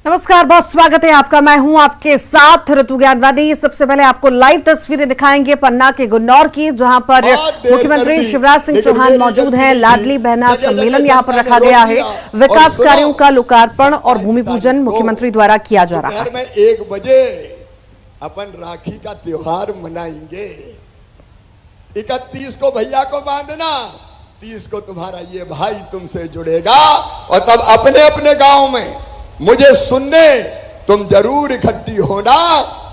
नमस्कार, बहुत स्वागत है आपका। मैं हूं आपके साथ ऋतु ज्ञानवादी। सबसे पहले आपको लाइव तस्वीरें दिखाएंगे पन्ना के गुन्नौर की, जहां पर मुख्यमंत्री शिवराज सिंह चौहान मौजूद हैं। लाडली बहना सम्मेलन यहां पर रखा गया है। विकास कार्यों का लोकार्पण और भूमि पूजन मुख्यमंत्री द्वारा किया जा रहा है। 1 बजे अपन राखी का त्योहार मनाएंगे। 31 को भैया को बांधना, 30 को तुम्हारा ये भाई तुमसे जुड़ेगा और तब अपने अपने गांव में मुझे सुनने तुम जरूर इकट्ठी होना।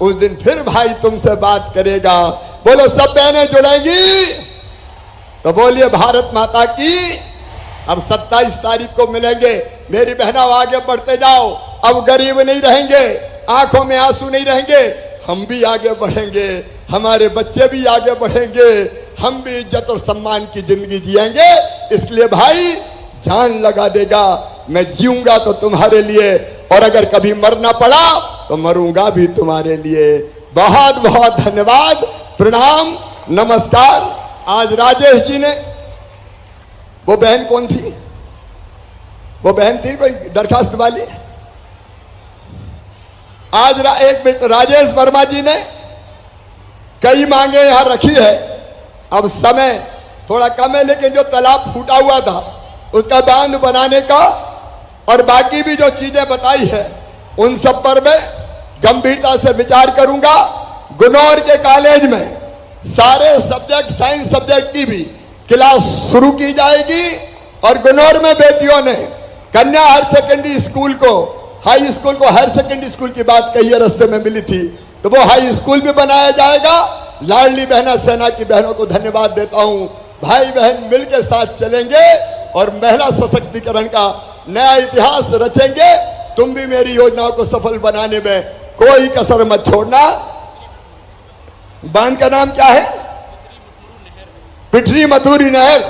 उस दिन फिर भाई तुमसे बात करेगा। बोलो, सब बहनें जुड़ेंगी तो बोलिए भारत माता की। अब 27 तारीख को मिलेंगे। मेरी बहनों, आगे बढ़ते जाओ। अब गरीब नहीं रहेंगे, आंखों में आंसू नहीं रहेंगे। हम भी आगे बढ़ेंगे, हमारे बच्चे भी आगे बढ़ेंगे, हम भी इज्जत और सम्मान की जिंदगी जिएंगे। इसलिए भाई जान लगा देगा। मैं जीऊंगा तो तुम्हारे लिए, और अगर कभी मरना पड़ा तो मरूंगा भी तुम्हारे लिए। बहुत बहुत धन्यवाद, प्रणाम, नमस्कार। आज राजेश जी ने, वो बहन कौन थी? वो बहन थी कोई दरखास्त वाली। आज एक मिनट, राजेश वर्मा जी ने कई मांगे यहां रखी है। अब समय थोड़ा कम है, लेकिन जो तालाब फूटा हुआ था उसका बांध बनाने का और बाकी भी जो चीजें बताई है उन सब पर मैं गंभीरता से विचार करूंगा। गुन्नौर के कॉलेज में सारे सब्जेक्ट, साइंस सब्जेक्ट की भी क्लास शुरू की जाएगी। और गुन्नौर में बेटियों ने कन्या हायर सेकेंडरी स्कूल को, हाई स्कूल को हायर सेकेंडरी स्कूल की बात कही है, रास्ते में मिली थी, तो वो हाई स्कूल भी बनाया जाएगा। लाडली बहना सेना की बहनों को धन्यवाद देता हूं। भाई बहन मिलकर साथ चलेंगे और महिला सशक्तिकरण का नया इतिहास रचेंगे। तुम भी मेरी योजनाओं को सफल बनाने में कोई कसर मत छोड़ना। बांध का नाम क्या है? पिठरी मथुरी नहर।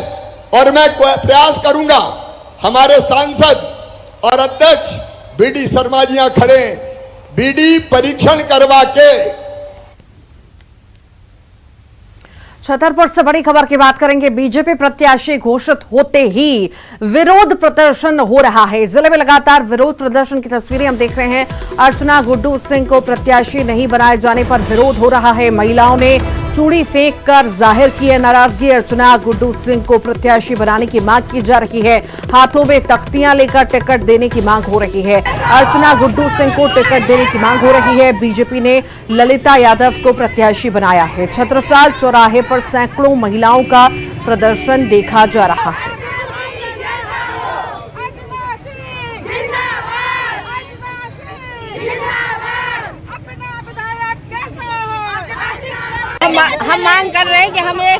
और मैं प्रयास करूंगा, हमारे सांसद और अध्यक्ष बीडी शर्मा जी यहां खड़े, बीडी परीक्षण करवा के। छतरपुर से बड़ी खबर की बात करेंगे। बीजेपी प्रत्याशी घोषित होते ही विरोध प्रदर्शन हो रहा है। जिले में लगातार विरोध प्रदर्शन की तस्वीरें हम देख रहे हैं। अर्चना गुड्डू सिंह को प्रत्याशी नहीं बनाए जाने पर विरोध हो रहा है। महिलाओं ने चूड़ी फेंक कर जाहिर की है नाराजगी। अर्चना गुड्डू सिंह को प्रत्याशी बनाने की मांग की जा रही है। हाथों में तख्तियां लेकर टिकट देने की मांग हो रही है। अर्चना गुड्डू सिंह को टिकट देने की मांग हो रही है। बीजेपी ने ललिता यादव को प्रत्याशी बनाया है। छत्रसाल चौराहे पर सैकड़ों महिलाओं का प्रदर्शन देखा जा रहा है। हम मांग कर रहे हैं कि हमें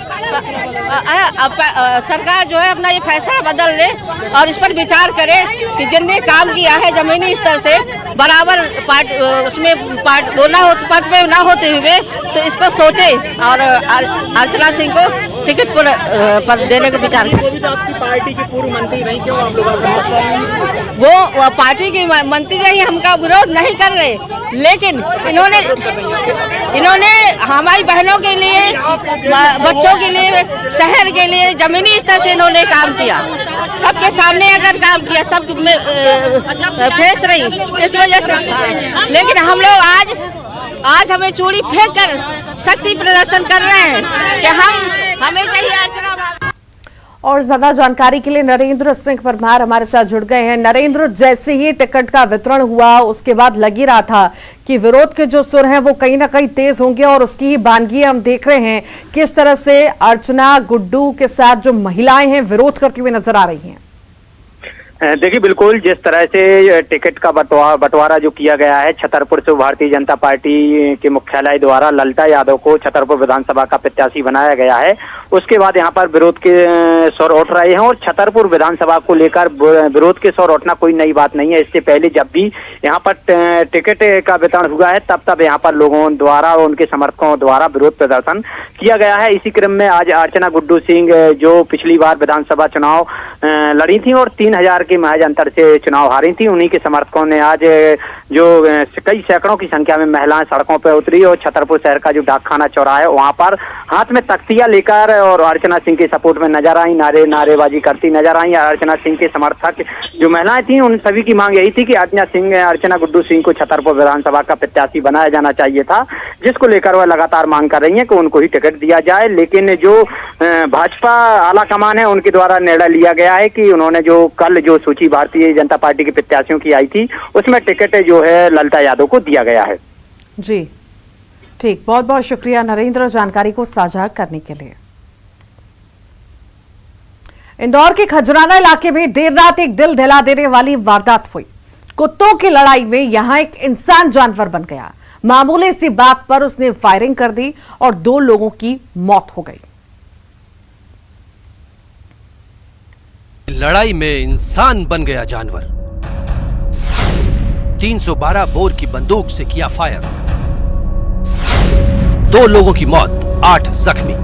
सरकार जो है अपना ये फैसला बदल ले और इस पर विचार करे कि जिनने काम किया है जमीनी स्तर से बराबर उसमें पद पे ना होते हुए, तो इसको सोचे और अर्चना सिंह को टिकट पर देने का विचार करें। तो आपकी पार्टी की पूर्व मंत्री नहीं, क्यों आप लोग वो पार्टी की मंत्री रही, हमका विरोध नहीं कर रहे, लेकिन इन्होंने हमारी बहनों के लिए, बच्चों के लिए, शहर के लिए जमीनी स्तर से इन्होंने काम किया। सबके सामने अगर काम किया, सब में फेस रही, इस वजह से। लेकिन हम लोग आज हमें चूड़ी फेंक कर शक्ति प्रदर्शन कर रहे हैं कि हमें चाहिए अर्चना। और ज्यादा जानकारी के लिए नरेंद्र सिंह परमार हमारे साथ जुड़ गए हैं। नरेंद्र, जैसे ही टिकट का वितरण हुआ उसके बाद लग ही रहा था कि विरोध के जो सुर हैं वो कहीं ना कहीं तेज होंगे, और उसकी ही बानगी हम देख रहे हैं किस तरह से अर्चना गुड्डू के साथ जो महिलाएं हैं विरोध करती हुई नजर आ रही हैं। देखिए, बिल्कुल जिस तरह से टिकट का बंटवारा जो किया गया है, छतरपुर से भारतीय जनता पार्टी के मुख्यालय द्वारा ललिता यादव को छतरपुर विधानसभा का प्रत्याशी बनाया गया है। उसके बाद यहाँ पर विरोध के स्वर उठ रहे हैं, और छतरपुर विधानसभा को लेकर विरोध के स्वर उठना कोई नई बात नहीं है। इससे पहले जब भी यहाँ पर टिकट का वितरण हुआ है, तब यहाँ पर लोगों द्वारा और उनके समर्थकों द्वारा विरोध प्रदर्शन किया गया है। इसी क्रम में आज अर्चना गुड्डू सिंह, जो पिछली बार विधानसभा चुनाव लड़ी थी और 3000 के महज अंतर से चुनाव हारी थी, उन्हीं के समर्थकों ने आज जो कई सैकड़ों की संख्या में महिलाएं सड़कों पर उतरी और छतरपुर शहर का जो डाकखाना चौराहा है वहां पर हाथ में तख्तियां लेकर और अर्चना सिंह के सपोर्ट में नजर आई, नारेबाजी करती नजर आई। अर्चना सिंह के समर्थक जो महिलाएं थी उन सभी की मांग यही थी कि अर्चना गुड्डू सिंह को छतरपुर विधानसभा का प्रत्याशी बनाया जाना चाहिए था, जिसको लेकर वह लगातार मांग कर रही है कि उनको ही टिकट दिया जाए। लेकिन जो भाजपा आला कमान है उनके द्वारा निर्णय लिया गया है कि उन्होंने जो कल जो सूची भारतीय जनता पार्टी के प्रत्याशियों की आई थी उसमें टिकट जो है ललिता यादव को दिया गया है। जी ठीक, बहुत बहुत शुक्रिया नरेंद्र जानकारी को साझा करने के लिए। इंदौर के खजराना इलाके में देर रात एक दिल दहला देने वाली वारदात हुई। कुत्तों की लड़ाई में यहां एक इंसान जानवर बन गया। मामूली सी बात पर उसने फायरिंग कर दी और 2 लोगों की मौत हो गई। लड़ाई में इंसान बन गया जानवर। 312 बोर की बंदूक से किया फायर, 2 लोगों की मौत, 8 जख्मी।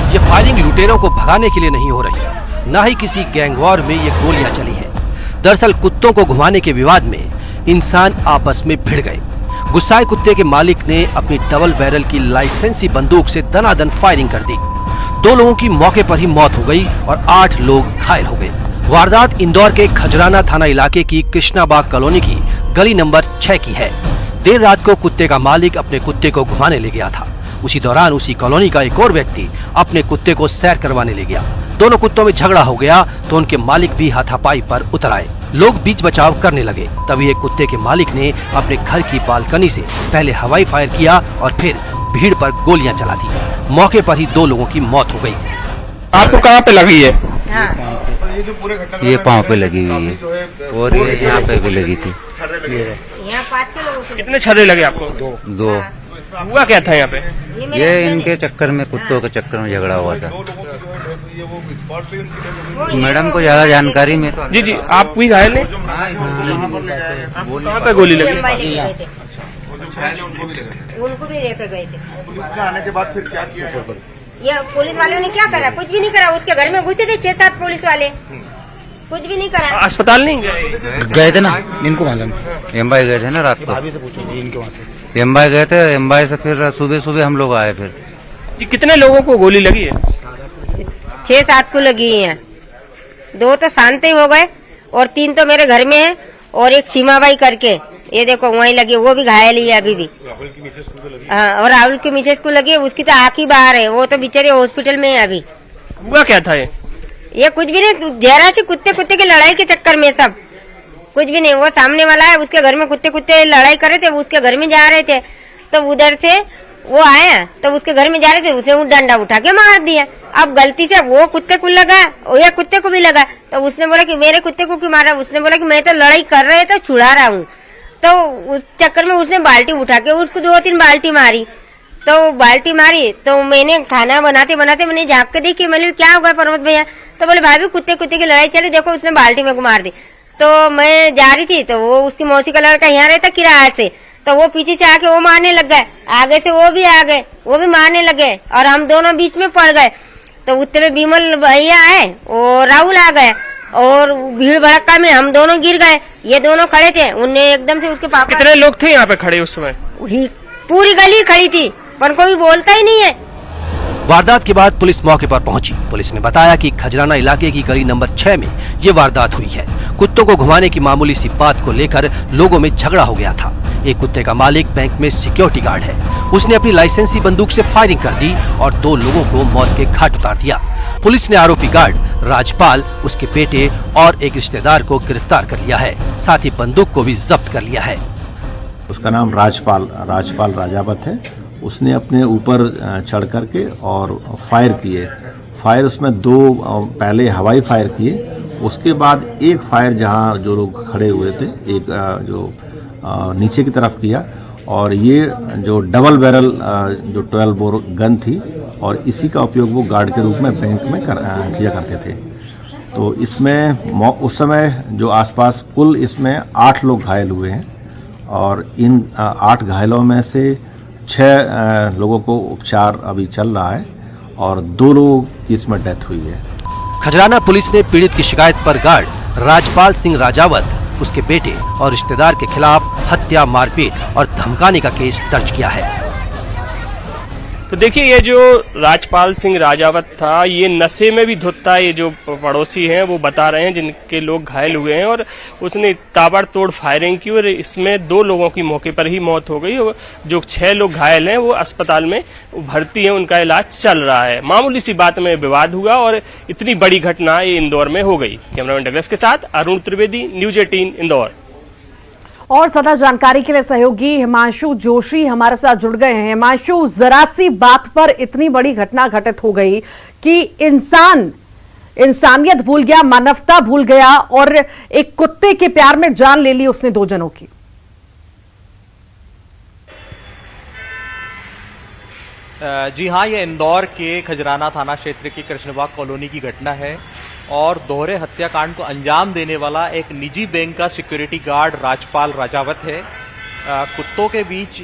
ये फायरिंग लुटेरों को भगाने के लिए नहीं हो रही, ना ही किसी गैंगवॉर में ये गोलियां चली हैं। दरअसल कुत्तों को घुमाने के विवाद में इंसान आपस में भिड़ गए। गुस्साए कुत्ते के मालिक ने अपनी डबल बैरल की लाइसेंसी बंदूक से दनादन फायरिंग कर दी। 2 लोगों की मौके पर ही मौत हो गई और 8 लोग घायल हो गए। वारदात इंदौर के खजराना थाना इलाके की कृष्णाबाग कॉलोनी की गली नंबर 6 की है। देर रात को कुत्ते का मालिक अपने कुत्ते को घुमाने ले गया था। उसी दौरान उसी कॉलोनी का एक और व्यक्ति अपने कुत्ते को सैर करवाने ले गया। दोनों कुत्तों में झगड़ा हो गया तो उनके मालिक भी हाथापाई पर उतर आए। लोग बीच बचाव करने लगे, तभी एक कुत्ते के मालिक ने अपने घर की बालकनी से पहले हवाई फायर किया और फिर भीड़ पर गोलियां चला दी। मौके पर ही 2 लोगों की मौत हो गई। आपको कहाँ पे लगी है? ये पाँव पे लगी हुई है और ये यहाँ पे भी लगी थी। कितने छर्रे लगे आपको? 2। हुआ क्या था यहाँ पे? ये इनके चक्कर में, कुत्तों के चक्कर में झगड़ा हुआ था। मैडम को ज्यादा जानकारी में तो। जी आप भी घायल है? कहाँ पे गोली लगी? उनको भी लेकर गए थे। पुलिस आने के बाद फिर क्या किया? ये पुलिस वालों ने क्या करा? कुछ भी नहीं करा। उसके घर में घुसे थे 6-7 पुलिस वाले, कुछ भी नहीं करा। अस्पताल नहीं गए थे ना, इनको मालूम। एम्बाई गए थे ना रात को, इनके वहाँ से एम्बाई गए थे। एम्बाई से फिर सुबह हम लोग आए। फिर कितने लोगों को गोली लगी है? 6-7 को लगी है। 2 तो शांत ही हो गए और 3 तो मेरे घर में है और एक सीमाबाई करके ये देखो वहीं लगी, वो भी घायल ही है अभी भी। हाँ, और राहुल की मिसेज को लगी, उसकी तो आँख ही बाहर है, वो तो बेचारे हॉस्पिटल में है अभी। हुआ क्या था ये कुछ भी नहीं, जरा सी कुत्ते की लड़ाई के चक्कर में सब कुछ भी नहीं। वो सामने वाला है, उसके घर में कुत्ते लड़ाई कर रहे थे, उसके घर में जा रहे थे तो उधर से वो आया तो उसके घर में जा रहे थे, उसने वो डंडा उठा के मार दिया। अब गलती से वो कुत्ते को लगा और ये कुत्ते को भी लगा तो उसने बोला कि मेरे कुत्ते को क्यों मारा? उसने बोला कि मैं तो लड़ाई कर रहे तो छुड़ा रहा हूँ। तो उस चक्कर में उसने बाल्टी उठा के उसको 2-3 बाल्टी मारी। तो बाल्टी मारी तो मैंने खाना बनाते मैंने झाँक के देखी, मैंने क्या होगा प्रमोद भैया? तो बोले भाभी कुत्ते की लड़ाई चली, देखो उसने बाल्टी में को मार दी। तो मैं जा रही थी तो वो उसकी मौसी का लड़का यहाँ रहता किराया से, तो वो पीछे से आके वो मारने लग गए, आगे से वो भी आ गए, वो भी मारने लगे और हम दोनों बीच में पड़ गए। तो उत्ते में विमल भैया आए और राहुल आ गए और भीड़ भड़का में हम दोनों गिर गए। ये दोनों खड़े थे, उनने एकदम से उसके पापा। कितने लोग थे यहाँ पे खड़े उस समय? पूरी गली खड़ी थी पर कोई बोलता ही नहीं है। वारदात के बाद पुलिस मौके पर पहुंची। पुलिस ने बताया कि खजराना इलाके की गली नंबर 6 में ये वारदात हुई है। कुत्तों को घुमाने की मामूली सी बात को लेकर लोगों में झगड़ा हो गया था। एक कुत्ते का मालिक बैंक में सिक्योरिटी गार्ड है, उसने अपनी लाइसेंसी बंदूक से फायरिंग कर दी और 2 लोगों को मौत के घाट उतार दिया। पुलिस ने आरोपी गार्ड राजपाल, उसके बेटे और एक रिश्तेदार को गिरफ्तार कर लिया है, साथ ही बंदूक को भी जब्त कर लिया है। उसका नाम राजपाल राजावत है। उसने अपने ऊपर चढ़ करके और फायर किए। फायर उसमें 2 पहले हवाई फायर किए, उसके बाद एक फायर जहां जो लोग खड़े हुए थे एक जो नीचे की तरफ किया। और ये जो डबल बैरल जो 12 बोर गन थी और इसी का उपयोग वो गार्ड के रूप में बैंक में किया करते थे। तो इसमें उस समय जो आसपास कुल इसमें 8 लोग घायल हुए हैं और इन 8 घायलों में से 6 लोगों को उपचार अभी चल रहा है और 2 लोगों की इसमें डेथ हुई है। खजराना पुलिस ने पीड़ित की शिकायत पर गार्ड राजपाल सिंह राजावत, उसके बेटे और रिश्तेदार के खिलाफ हत्या, मारपीट और धमकाने का केस दर्ज किया है। तो देखिए, ये जो राजपाल सिंह राजावत था, ये नशे में भी धुत था। ये जो पड़ोसी हैं वो बता रहे हैं जिनके लोग घायल हुए हैं, और उसने ताबड़तोड़ फायरिंग की और इसमें 2 लोगों की मौके पर ही मौत हो गई। जो 6 लोग घायल हैं वो अस्पताल में भर्ती हैं, उनका इलाज चल रहा है। मामूली सी बात में विवाद हुआ और इतनी बड़ी घटना ये इंदौर में हो गई। कैमरामैन डगलस के साथ अरुण त्रिवेदी, न्यूज 18 इंदौर। और ज्यादा जानकारी के लिए सहयोगी हिमांशु जोशी हमारे साथ जुड़ गए हैं। हिमांशु, जरा सी बात पर इतनी बड़ी घटना घटित हो गई कि इंसानियत भूल गया, मानवता भूल गया और एक कुत्ते के प्यार में जान ले ली उसने 2 जनों की। जी हाँ, ये इंदौर के खजराना थाना क्षेत्र की कृष्णबाग कॉलोनी की घटना है और दोहरे हत्याकांड को अंजाम देने वाला एक निजी बैंक का सिक्योरिटी गार्ड राजपाल राजावत है। कुत्तों के बीच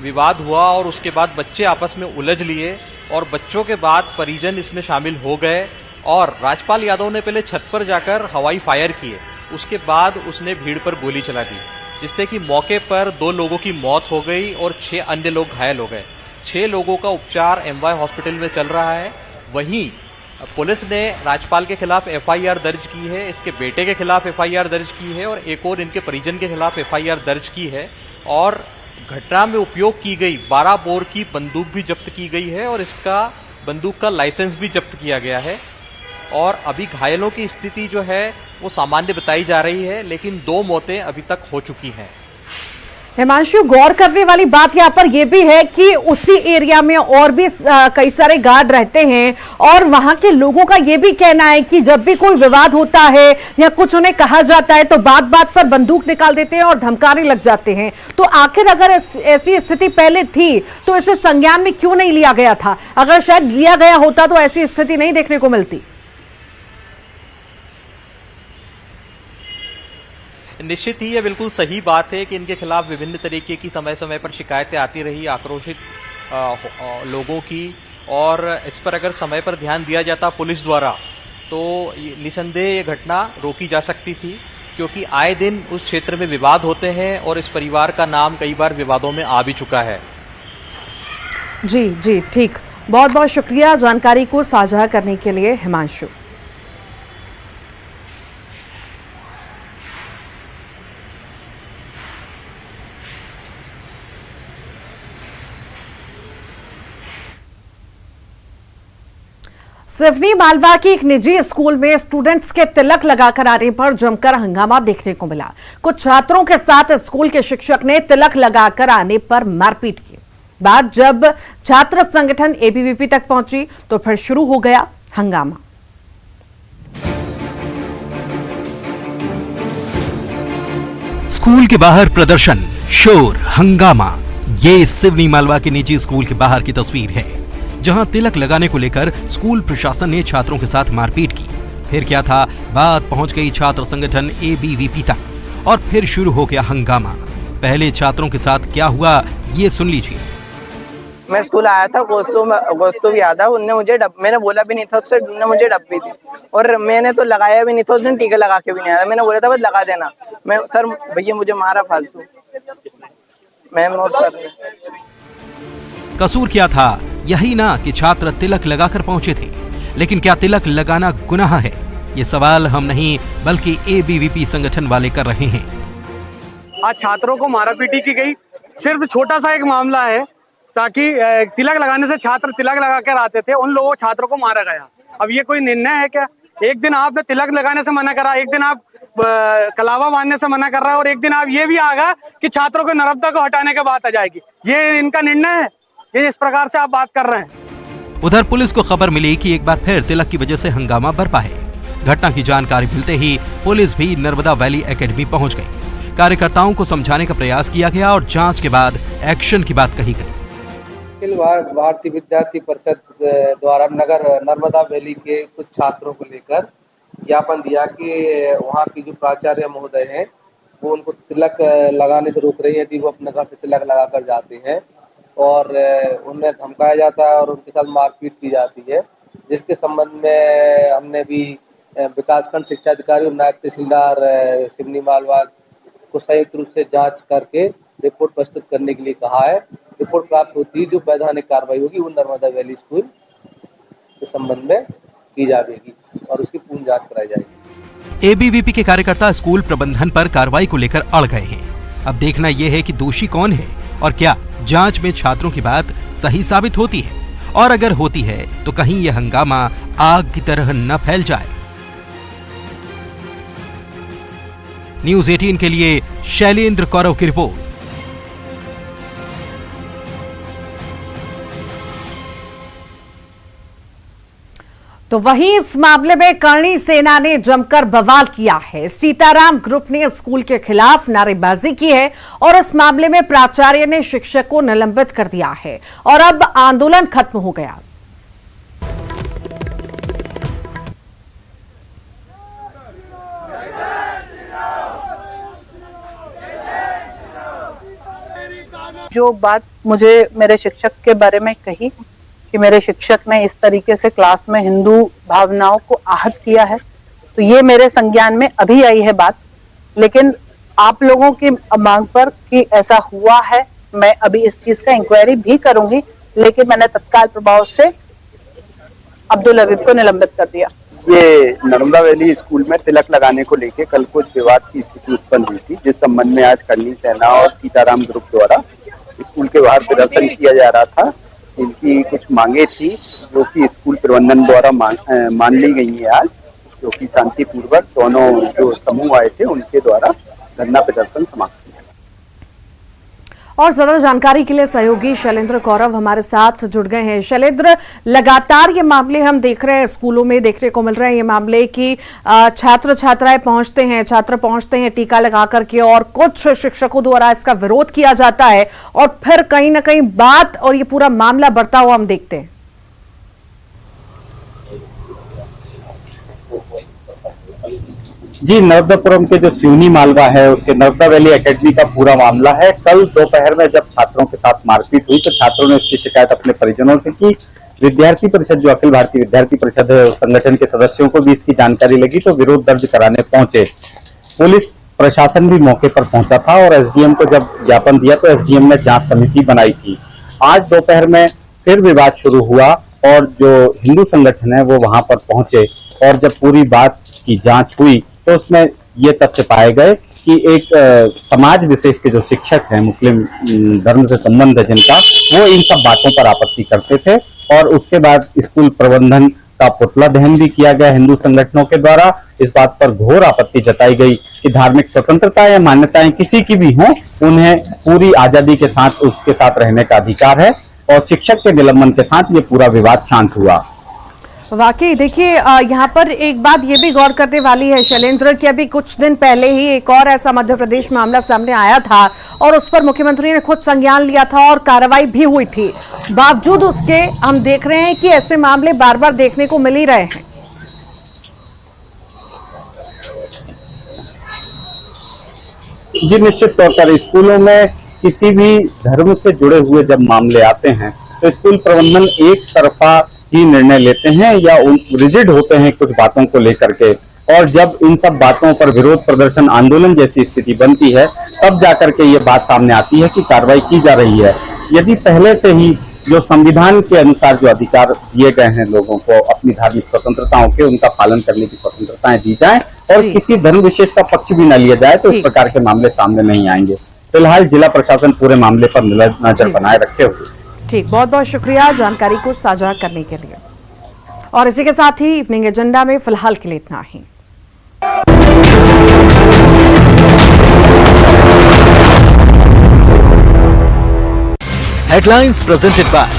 विवाद हुआ और उसके बाद बच्चे आपस में उलझ लिए और बच्चों के बाद परिजन इसमें शामिल हो गए और राजपाल यादव ने पहले छत पर जाकर हवाई फायर किए। उसके बाद उसने भीड़ पर गोली चला दी, जिससे कि मौके पर 2 लोगों की मौत हो गई और 6 अन्य लोग घायल हो गए। 6 लोगों का उपचार MY हॉस्पिटल में चल रहा है। वहीं पुलिस ने राजपाल के खिलाफ FIR दर्ज की है, इसके बेटे के खिलाफ FIR दर्ज की है और एक और इनके परिजन के खिलाफ FIR दर्ज की है। और घटना में उपयोग की गई 12 बोर की बंदूक भी जब्त की गई है और इसका बंदूक का लाइसेंस भी जब्त किया गया है। और अभी घायलों की स्थिति जो है वो सामान्य बताई जा रही है, लेकिन 2 मौतें अभी तक हो चुकी हैं। हिमांशु, गौर करने वाली बात यहाँ पर यह भी है कि उसी एरिया में और भी कई सारे गार्ड रहते हैं और वहां के लोगों का यह भी कहना है कि जब भी कोई विवाद होता है या कुछ उन्हें कहा जाता है तो बात बात पर बंदूक निकाल देते हैं और धमकाने लग जाते हैं। तो आखिर अगर ऐसी स्थिति पहले थी तो इसे संज्ञान में क्यों नहीं लिया गया था? अगर शायद लिया गया होता तो ऐसी स्थिति नहीं देखने को मिलती। निश्चित ही ये बिल्कुल सही बात है कि इनके खिलाफ विभिन्न तरीके की समय समय पर शिकायतें आती रही आक्रोशित लोगों की, और इस पर अगर समय पर ध्यान दिया जाता पुलिस द्वारा तो निसंदेह ये घटना रोकी जा सकती थी, क्योंकि आए दिन उस क्षेत्र में विवाद होते हैं और इस परिवार का नाम कई बार विवादों में आ भी चुका है। जी जी, ठीक, बहुत बहुत शुक्रिया जानकारी को साझा करने के लिए हिमांशु। सिवनी मालवा की एक निजी स्कूल में स्टूडेंट्स के तिलक लगाकर आने पर जमकर हंगामा देखने को मिला। कुछ छात्रों के साथ स्कूल के शिक्षक ने तिलक लगाकर आने पर मारपीट की। बाद जब छात्र संगठन ABVP तक पहुंची तो फिर शुरू हो गया हंगामा। स्कूल के बाहर प्रदर्शन, शोर, हंगामा। ये सिवनी मालवा के निजी स्कूल के बाहर की तस्वीर है, जहां तिलक लगाने को लेकर स्कूल प्रशासन ने छात्रों के साथ मारपीट की। फिर क्या था, बात पहुंच गई छात्र संगठन ABVP तक और फिर शुरू हो गया हंगामा। पहले छात्रों के साथ क्या हुआ ये सुन लीजिए। मैं स्कूल आया था, गोस्तु भी आया, उनने मुझे मैंने बोला भी नहीं था उससे, उन्होंने मुझे डब्बी दी और मैंने तो लगाया भी नहीं था, उसने टीका लगा के भी नहीं आया। मैंने बोला था बस लगा देना। मैं सर भैया मुझे मारा फालतू, मैम और सर ने। कसूर क्या था? यही ना कि छात्र तिलक लगाकर पहुंचे थे। लेकिन क्या तिलक लगाना गुनाह है? ये सवाल हम नहीं बल्कि ABVP संगठन वाले कर रहे हैं। आज छात्रों को मारापीटी की गई, सिर्फ छोटा सा एक मामला है, ताकि तिलक लगाने से छात्र तिलक लगा कर आते थे, उन लोगों छात्रों को मारा गया। अब ये कोई निर्णय है क्या? एक दिन आपने तिलक लगाने से मना करा, एक दिन आप कलावा बांधने से मना कर रहा है और एक दिन आप ये भी आ गया कि छात्रों को नर्मदा को हटाने की बात आ जाएगी। ये इनका निर्णय है? ये इस प्रकार से आप बात कर रहे हैं। उधर पुलिस को खबर मिली कि एक बार फिर तिलक की वजह से हंगामा बरपा है। घटना की जानकारी मिलते ही पुलिस भी नर्मदा वैली एकेडमी पहुंच गई। कार्यकर्ताओं को समझाने का प्रयास किया गया और जांच के बाद एक्शन की बात कही गई। अखिल भारतीय विद्यार्थी परिषद द्वारा नगर नर्मदा वैली के कुछ छात्रों को लेकर ज्ञापन दिया कि वहाँ की जो प्राचार्य महोदय हैं वो उनको तिलक लगाने से रोक रही है यदि वो अपने घर से तिलक लगा कर जाते हैं, और उन्हें धमकाया जाता है और उनके साथ मारपीट की जाती है, जिसके संबंध में हमने भी विकासखंड शिक्षा अधिकारी और नायब तहसीलदार सिवनी मालवा को संयुक्त रूप से जांच करके रिपोर्ट प्रस्तुत करने के लिए कहा है। रिपोर्ट प्राप्त होती है जो वैधानिक कार्रवाई होगी वो नर्मदा वैली स्कूल के संबंध में की जाएगी और उसकी पूर्ण जांच कराई जाएगी। एबीवीपी के कार्यकर्ता स्कूल प्रबंधन पर कार्रवाई को लेकर अड़ गए हैं। अब देखना यह है कि दोषी कौन है और क्या जांच में छात्रों की बात सही साबित होती है, और अगर होती है तो कहीं यह हंगामा आग की तरह न फैल जाए। न्यूज़ 18 के लिए शैलेंद्र कौरव की रिपोर्ट। तो वहीं इस मामले में करणी सेना ने जमकर बवाल किया है। सीताराम ग्रुप ने स्कूल के खिलाफ नारेबाजी की है और इस मामले में प्राचार्य ने शिक्षक को निलंबित कर दिया है और अब आंदोलन खत्म हो गया। जो बात मुझे मेरे शिक्षक के बारे में कही कि मेरे शिक्षक ने इस तरीके से क्लास में हिंदू भावनाओं को आहत किया है, तो ये मेरे संज्ञान में अभी आई है बात। लेकिन आप लोगों की मांग पर कि ऐसा हुआ है, मैं अभी इस चीज का इंक्वायरी भी करूंगी, लेकिन मैंने तत्काल प्रभाव से अब्दुल हबीब को निलंबित कर दिया। ये नर्मदा वैली स्कूल में तिलक लगाने को लेकर कल कुछ विवाद की स्थिति उत्पन्न हुई थी, जिस संबंध में आज करणी सेना और सीताराम ग्रुप द्वारा स्कूल के बाहर प्रदर्शन किया जा रहा था। इनकी कुछ मांगे थी जो कि स्कूल प्रबंधन द्वारा मान ली गई है आज, जो कि शांतिपूर्वक दोनों जो समूह आए थे उनके द्वारा धरना प्रदर्शन समाप्त किया। और ज्यादा जानकारी के लिए सहयोगी शैलेंद्र कौरव हमारे साथ जुड़ गए हैं। शैलेंद्र, लगातार ये मामले हम देख रहे हैं, स्कूलों में देखने को मिल रहे हैं ये मामले कि छात्र छात्राएं पहुंचते हैं, छात्र पहुंचते हैं टीका लगा करके और कुछ शिक्षकों द्वारा इसका विरोध किया जाता है और फिर कहीं ना कहीं बात और ये पूरा मामला बढ़ता हुआ हम देखते हैं। जी, नर्मदापुरम के जो सिवनी मालवा है उसके नर्मदा वैली एकेडमी का पूरा मामला है। कल दोपहर में जब छात्रों के साथ मारपीट हुई तो छात्रों ने इसकी शिकायत अपने परिजनों से की। विद्यार्थी परिषद जो अखिल भारतीय विद्यार्थी परिषद है, संगठन के सदस्यों को भी इसकी जानकारी लगी तो विरोध दर्ज कराने पहुंचे। पुलिस प्रशासन भी मौके पर पहुंचा था और एसडीएम को जब ज्ञापन दिया तो एसडीएम ने जांच समिति बनाई थी। आज दोपहर में फिर विवाद शुरू हुआ और जो हिंदू संगठन है वो वहां पर पहुंचे और जब पूरी बात की जांच हुई तो उसमें ये तथ्य पाए गए कि एक समाज विशेष के जो शिक्षक हैं, मुस्लिम धर्म से संबंध है जिनका, वो इन सब बातों पर आपत्ति करते थे और उसके बाद स्कूल प्रबंधन का पुतला दहन भी किया गया हिंदू संगठनों के द्वारा। इस बात पर घोर आपत्ति जताई गई कि धार्मिक स्वतंत्रता या मान्यताएं किसी की भी हों, उन्हें पूरी आजादी के साथ उसके साथ रहने का अधिकार है और शिक्षक के निलंबन के साथ ये पूरा विवाद शांत हुआ। वाकई देखिए, यहाँ पर एक बात ये भी गौर करने वाली है शैलेंद्र कि अभी कुछ दिन पहले ही एक और ऐसा मध्य प्रदेश मामला सामने आया था और उस पर मुख्यमंत्री ने खुद संज्ञान लिया था और कार्रवाई भी हुई थी। बावजूद उसके हम देख रहे हैं कि ऐसे मामले बार बार देखने को मिल ही रहे हैं। जी, निश्चित तौर पर स्कूलों में किसी भी धर्म से जुड़े हुए जब मामले आते हैं तो स्कूल प्रबंधन एक तरफा ही निर्णय लेते हैं या रिजिड होते हैं कुछ बातों को लेकर के, और जब इन सब बातों पर विरोध प्रदर्शन आंदोलन जैसी स्थिति बनती है तब जाकर के ये बात सामने आती है कि कार्रवाई की जा रही है। यदि पहले से ही जो संविधान के अनुसार जो अधिकार दिए गए हैं लोगों को अपनी धार्मिक स्वतंत्रताओं के, उनका पालन करने की स्वतंत्रताएं दी जाए और किसी धर्म विशेष का पक्ष भी न लिया जाए तो इस प्रकार के मामले सामने नहीं आएंगे। फिलहाल जिला प्रशासन पूरे मामले पर नजर बनाए रखे हुए। ठीक, बहुत बहुत शुक्रिया जानकारी को साझा करने के लिए। और इसी के साथ ही इवनिंग एजेंडा में फिलहाल के लिए इतना ही। Headlines presented by